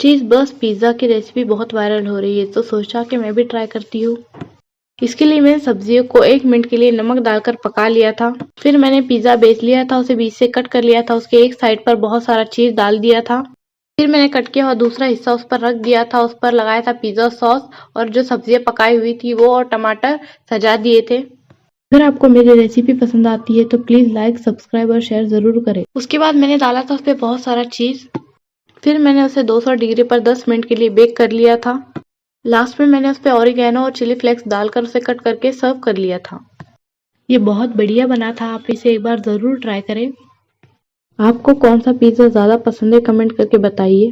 चीज़ बस पिज़्ज़ा की रेसिपी बहुत वायरल हो रही है, तो सोचा कि मैं भी ट्राई करती हूँ। इसके लिए मैंने सब्जियों को 1 मिनट के लिए नमक डालकर पका लिया था। फिर मैंने पिज़्ज़ा बेच लिया था, उसे बीच से कट कर लिया था, उसके एक साइड पर बहुत सारा चीज़ डाल दिया था। फिर मैंने कट किया हुआ दूसरा हिस्सा उस पर रख दिया था, उस पर लगाया था पिज़्ज़ा सॉस और जो सब्जियां पकाई हुई थी वो और टमाटर सजा दिए थे। अगर आपको मेरी रेसिपी पसंद आती है तो प्लीज़ लाइक, सब्सक्राइब और शेयर ज़रूर करें। उसके बाद मैंने डाला था उस पर बहुत सारा चीज़। फिर मैंने उसे 200 डिग्री पर 10 मिनट के लिए बेक कर लिया था। लास्ट में मैंने उस पे ऑरिगेनो और चिली फ्लेक्स डालकर उसे कट करके सर्व कर लिया था। ये बहुत बढ़िया बना था, आप इसे एक बार ज़रूर ट्राई करें। आपको कौन सा पिज़्ज़ा ज़्यादा पसंद है कमेंट करके बताइए।